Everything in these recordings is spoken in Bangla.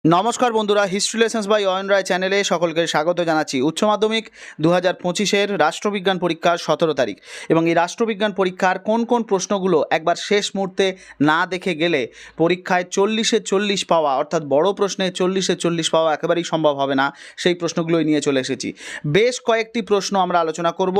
নমস্কার বন্ধুরা, হিস্ট্রি লেসন্স বাই অয়ন রায় চ্যানেলে সকলকে স্বাগত জানাচ্ছি। উচ্চ মাধ্যমিক 2025-এর রাষ্ট্রবিজ্ঞান পরীক্ষার 17 তারিখ এবং এই রাষ্ট্রবিজ্ঞান পরীক্ষার কোন কোন প্রশ্নগুলো একবার শেষ মুহূর্তে না দেখে গেলে পরীক্ষায় 40-এ 40 পাওয়া, অর্থাৎ বড় প্রশ্নে 40-এ 40 পাওয়া একেবারেই সম্ভব হবে না, সেই প্রশ্নগুলোই নিয়ে চলে এসেছি। বেশ কয়েকটি প্রশ্ন আমরা আলোচনা করব।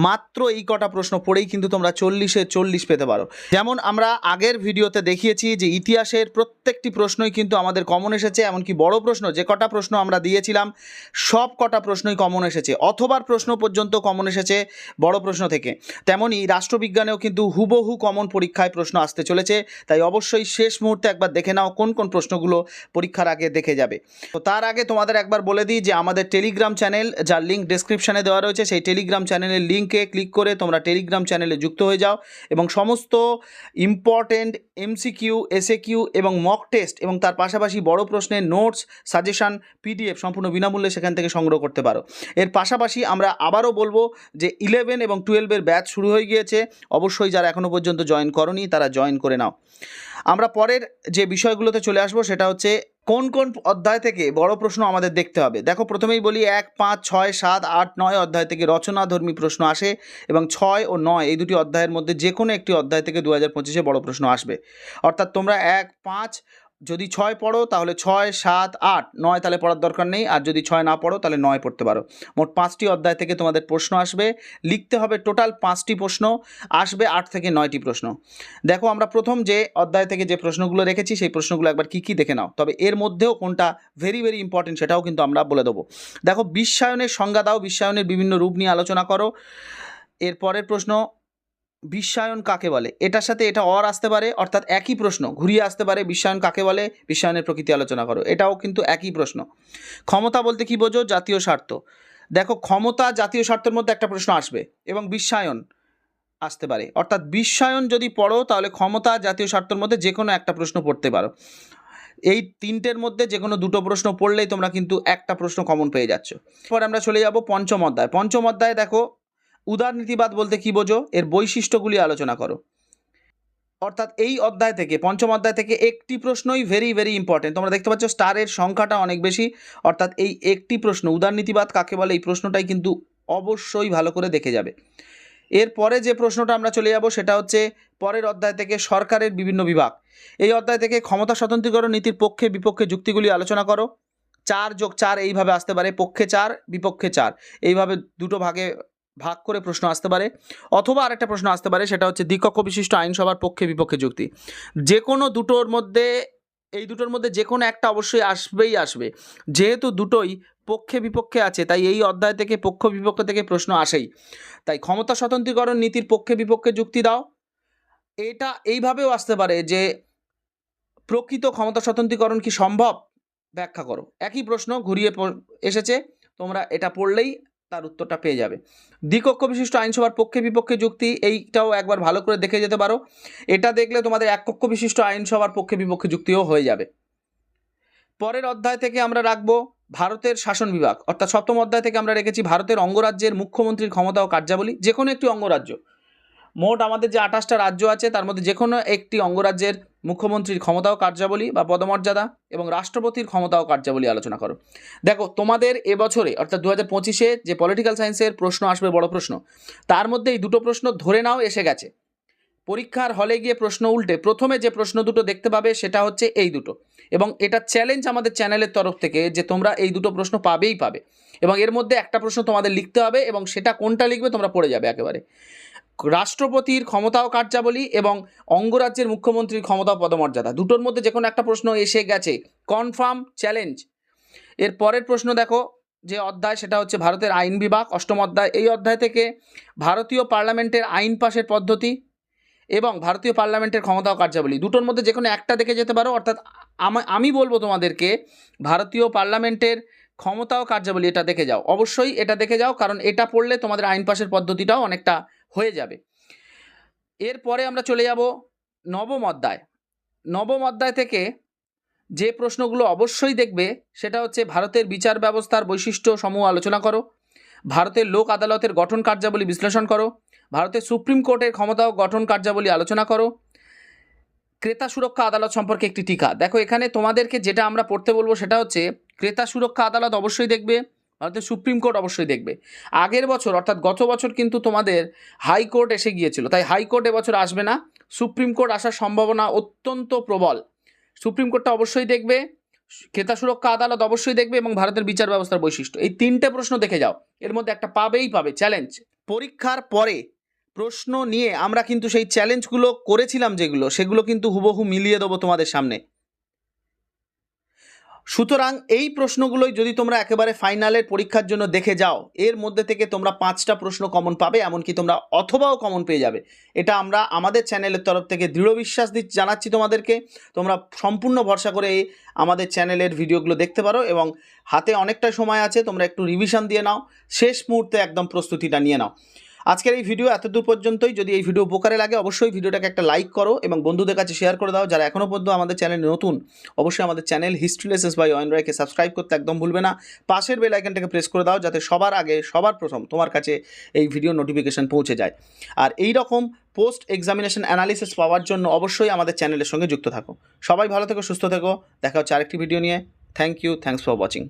মাত্র এই কটা প্রশ্ন পড়েই কিন্তু তোমরা 40-এ 40 পেতে পারো। যেমন আমরা আগের ভিডিওতে দেখিয়েছি যে ইতিহাসের প্রত্যেকটি প্রশ্নই কিন্তু আমাদের কমন এসেছে, এমনকি বড় প্রশ্ন যে কটা প্রশ্ন আমরা দিয়েছিলাম সব কটা প্রশ্নই কমন এসেছে, অথবা প্রশ্ন পর্যন্ত কমন এসেছে বড় প্রশ্ন থেকে। তেমনি রাষ্ট্রবিজ্ঞানেও কিন্তু হুবহু কমন পরীক্ষায় প্রশ্ন আসতে চলেছে, তাই অবশ্যই শেষ মুহূর্তে একবার দেখে নাও কোন কোন প্রশ্নগুলো পরীক্ষার আগে দেখে যাবে। তো তার আগে তোমাদের একবার বলে দিই যে আমাদের টেলিগ্রাম চ্যানেল, যার লিঙ্ক ডেসক্রিপশানে দেওয়া রয়েছে, সেই টেলিগ্রাম চ্যানেলের লিঙ্কে ক্লিক করে তোমরা টেলিগ্রাম চ্যানেলে যুক্ত হয়ে যাও এবং সমস্ত ইম্পর্টেন্ট এমসিকিউ, এসএকিউ এবং মক টেস্ট এবং তার পাশাপাশি বড় প্রশ্নের নোটস, সাজেশান, পিডিএফ সম্পূর্ণ বিনামূল্যে সেখান থেকে সংগ্রহ করতে পারো। এর পাশাপাশি আমরা আবারও বলবো যে 11 এবং 12-এর ব্যাচ শুরু হয়ে গিয়েছে, অবশ্যই যারা এখনও পর্যন্ত জয়েন করনি তারা জয়েন করে নাও। আমরা পরের যে বিষয়গুলোতে চলে আসবো সেটা হচ্ছে কোন কোন অধ্যায় থেকে বড় প্রশ্ন আমাদের দেখতে হবে। দেখো, প্রথমেই বলি 1, 5, 6, 7, 8, 9 অধ্যায় থেকে রচনাধর্মী প্রশ্ন আসে এবং 6 ও 9 এই দুটি অধ্যায়ের মধ্যে যে কোনো একটি অধ্যায় থেকে 2025-এ বড় প্রশ্ন আসবে। অর্থাৎ তোমরা 1, 5 যদি 6 পড়ো তাহলে 6, 7, 8, 9 তাহলে পড়ার দরকার নেই, আর যদি 6 না পড়ো তাহলে 9 পড়তে পারো। মোট 5টি অধ্যায় থেকে তোমাদের প্রশ্ন আসবে, লিখতে হবে টোটাল 5টি প্রশ্ন, আসবে 8 থেকে 9টি প্রশ্ন। দেখো, আমরা প্রথম যে অধ্যায় থেকে যে প্রশ্নগুলো রেখেছি সেই প্রশ্নগুলো একবার কী কী দেখে নাও, তবে এর মধ্যেও কোনটা ভেরি ভেরি ইম্পর্টেন্ট সেটাও কিন্তু আমরা বলে দেবো। দেখো, বিশ্বায়নের সংজ্ঞা দাও, বিশ্বায়নের বিভিন্ন রূপ নিয়ে আলোচনা করো। এর পরের প্রশ্ন, বিশ্বায়ন কাকে বলে? এটার সাথে এটা অর আসতে পারে, অর্থাৎ একই প্রশ্ন ঘুরিয়ে আসতে পারে। বিশ্বায়ন কাকে বলে, বিশ্বায়নের প্রকৃতি আলোচনা করো, এটাও কিন্তু একই প্রশ্ন। ক্ষমতা বলতে কি বোঝো? জাতীয় স্বার্থ। দেখো, ক্ষমতা জাতীয় স্বার্থের মধ্যে একটা প্রশ্ন আসবে এবং বিশ্বায়ন আসতে পারে, অর্থাৎ বিশ্বায়ন যদি পড়ো তাহলে ক্ষমতা জাতীয় স্বার্থের মধ্যে যে কোনো একটা প্রশ্ন পড়তে পারো। এই তিনটের মধ্যে যে কোনো দুটো প্রশ্ন পড়লেই তোমরা কিন্তু একটা প্রশ্ন কমন পেয়ে যাচ্ছ। এরপর আমরা চলে যাব পঞ্চম অধ্যায়। পঞ্চম অধ্যায় দেখো, উদারনীতিবাদ বলতে কি বোঝো, এর বৈশিষ্ট্যগুলি আলোচনা করো। অর্থাৎ এই অধ্যায় থেকে, পঞ্চম অধ্যায় থেকে একটি প্রশ্নই ভেরি ভেরি ইম্পর্টেন্ট। তোমরা দেখতে পাচ্ছ স্টারের সংখ্যাটা অনেক বেশি, অর্থাৎ এই একটি প্রশ্ন উদারনীতিবাদ কাকে বলে এই প্রশ্নটাই কিন্তু অবশ্যই ভালো করে দেখে যাবে। এরপরে যে প্রশ্নটা আমরা চলে যাব সেটা হচ্ছে পরের অধ্যায় থেকে সরকারের বিভিন্ন বিভাগ। এই অধ্যায় থেকে ক্ষমতা স্বতন্ত্রীকরণ নীতির পক্ষে বিপক্ষে যুক্তিগুলি আলোচনা করো। 4+4 এইভাবে আসতে পারে, পক্ষে 4 বিপক্ষে 4 এইভাবে দুটো ভাগে ভাগ করে প্রশ্ন আসতে পারে। অথবা আরেকটা প্রশ্ন আসতে পারে, সেটা হচ্ছে দ্বিকক্ষ বিশিষ্ট আইনসভার পক্ষে বিপক্ষে যুক্তি। যে কোনো দুটোর মধ্যে, এই দুটোর মধ্যে যে কোনো একটা অবশ্যই আসবেই আসবে। যেহেতু দুটোই পক্ষে বিপক্ষে আছে তাই এই অধ্যায় থেকে পক্ষ বিপক্ষ থেকে প্রশ্ন আসেই। তাই ক্ষমতা স্বতন্ত্রীকরণ নীতির পক্ষে বিপক্ষে যুক্তি দাও। এটা এইভাবেও আসতে পারে যে প্রকৃত ক্ষমতা স্বতন্ত্রীকরণ কি সম্ভব, ব্যাখ্যা করো। একই প্রশ্ন ঘুরিয়ে এসেছে, তোমরা এটা পড়লেই তার উত্তরটা পেয়ে যাবে। দ্বিকক্ষ বিশিষ্ট আইনসভার পক্ষে বিপক্ষে যুক্তি, এইটাও একবার ভালো করে দেখে যেতে পারো। এটা দেখলে তোমাদের এক কক্ষ বিশিষ্ট আইনসভার পক্ষে বিপক্ষে যুক্তিও হয়ে যাবে। পরের অধ্যায় থেকে আমরা রাখবো ভারতের শাসন বিভাগ, অর্থাৎ সপ্তম অধ্যায় থেকে আমরা রেখেছি ভারতের অঙ্গরাজ্যের মুখ্যমন্ত্রীর ক্ষমতা ও কার্যাবলী। যে কোনো একটি অঙ্গরাজ্য, মোট আমাদের যে 28টা রাজ্য আছে তার মধ্যে যে কোনো একটি অঙ্গরাজ্যের মুখ্যমন্ত্রীর ক্ষমতা ও কার্যাবলী বা পদমর্যাদা এবং রাষ্ট্রপতির ক্ষমতা ও কার্যাবলী আলোচনা করো। দেখো, তোমাদের এবছরে অর্থাৎ 2025-এ যে পলিটিক্যাল সায়েন্সের প্রশ্ন আসবে বড় প্রশ্ন, তার মধ্যে এই দুটো প্রশ্ন ধরে নাও এসে গেছে। পরীক্ষার হলে গিয়ে প্রশ্ন উল্টে প্রথমে যে প্রশ্ন দুটো দেখতে পাবে সেটা হচ্ছে এই দুটো, এবং এটা চ্যালেঞ্জ আমাদের চ্যানেলের তরফ থেকে যে তোমরা এই দুটো প্রশ্ন পাবেই পাবে, এবং এর মধ্যে একটা প্রশ্ন তোমাদের লিখতে হবে এবং সেটা কোনটা লিখবে তোমরা পড়ে যাবে একেবারে। রাষ্ট্রপতির ক্ষমতা ও কার্যাবলী এবং অঙ্গরাজ্যের মুখ্যমন্ত্রীর ক্ষমতা ও পদমর্যাদা, দুটোর মধ্যে যে কোনো একটা প্রশ্ন এসে গেছে, কনফার্ম চ্যালেঞ্জ। এর পরের প্রশ্ন দেখো, যে অধ্যায় সেটা হচ্ছে ভারতের আইন বিভাগ, অষ্টম অধ্যায়। এই অধ্যায় থেকে ভারতীয় পার্লামেন্টের আইন পাশের পদ্ধতি এবং ভারতীয় পার্লামেন্টের ক্ষমতা ও কার্যাবলী, দুটোর মধ্যে যে কোনো একটা দেখে যেতে পারো। অর্থাৎ আমি বলবো তোমাদেরকে ভারতীয় পার্লামেন্টের ক্ষমতা ও কার্যাবলী এটা দেখে যাও, অবশ্যই এটা দেখে যাও, কারণ এটা পড়লে তোমাদের আইন পাশের পদ্ধতিটাও অনেকটা হয়ে যাবে। এরপরে আমরা চলে যাব নবম অধ্যায়। নবম অধ্যায় থেকে যে প্রশ্নগুলো অবশ্যই দেখবে সেটা হচ্ছে ভারতের বিচার ব্যবস্থার বৈশিষ্ট্য সমূহ আলোচনা করো, ভারতের লোক আদালতের গঠন কার্যাবলী বিশ্লেষণ করো, ভারতের সুপ্রিম কোর্টের ক্ষমতা ও গঠন কার্যাবলী আলোচনা করো, ক্রেতা সুরক্ষা আদালত সম্পর্কে একটি টিকা। দেখো এখানে তোমাদেরকে যেটা আমরা পড়তে বলবো সেটা হচ্ছে ক্রেতা সুরক্ষা আদালত অবশ্যই দেখবে, ভারতের সুপ্রিম কোর্ট অবশ্যই দেখবে। আগের বছর অর্থাৎ গত বছর কিন্তু তোমাদের হাইকোর্ট এসে গিয়েছিল, তাই হাইকোর্ট এবছর আসবে না, সুপ্রিম কোর্ট আসার সম্ভাবনা অত্যন্ত প্রবল। সুপ্রিম কোর্টটা অবশ্যই দেখবে, ক্রেতা সুরক্ষা আদালত অবশ্যই দেখবে এবং ভারতের বিচার ব্যবস্থার বৈশিষ্ট্য, এই তিনটে প্রশ্ন দেখে যাও, এর মধ্যে একটা পাবেই পাবে চ্যালেঞ্জ। পরীক্ষার পরে প্রশ্ন নিয়ে আমরা কিন্তু সেই চ্যালেঞ্জগুলো করেছিলাম যেগুলো, সেগুলো কিন্তু হুবহু মিলিয়ে দেবো তোমাদের সামনে। সুতরাং এই প্রশ্নগুলোই যদি তোমরা একেবারে ফাইনালের পরীক্ষার জন্য দেখে যাও, এর মধ্যে থেকে তোমরা 5টা প্রশ্ন কমন পাবে, এমনকি তোমরা অথবাও কমন পেয়ে যাবে। এটা আমরা আমাদের চ্যানেলের তরফ থেকে দৃঢ় বিশ্বাস জানাচ্ছি তোমাদেরকে। তোমরা সম্পূর্ণ ভরসা করে আমাদের চ্যানেলের ভিডিওগুলো দেখতে পারো এবং হাতে অনেকটা সময় আছে, তোমরা একটু রিভিশন দিয়ে নাও, শেষ মুহূর্তে একদম প্রস্তুতিটা নিয়ে নাও। আজকের এই ভিডিও এতদূর পর্যন্তই। যদি এই ভিডিও উপকারে লাগে অবশ্যই ভিডিওটাকে একটা লাইক করো এবং বন্ধুদের কাছে শেয়ার করে দাও। যারা এখনও পর্যন্ত আমাদের চ্যানেলে নতুন, অবশ্যই আমাদের channel history lessons by Ayan রায়কে সাবস্ক্রাইব করতে একদম ভুলবে না। পাশের বেল আইকনটাকে প্রেস করে দাও যাতে সবার আগে সবার প্রথম তোমার কাছে এই ভিডিও নোটিফিকেশন পৌঁছে যায়। আর এই রকম পোস্ট এক্সামিনেশন অ্যানালিসিস পাওয়ার জন্য অবশ্যই আমাদের চ্যানেলের সঙ্গে যুক্ত থাকো। সবাই ভালো থেকো, সুস্থ থেকো। দেখা হচ্ছে আরেকটি ভিডিও নিয়ে। Thank you, thanks for watching.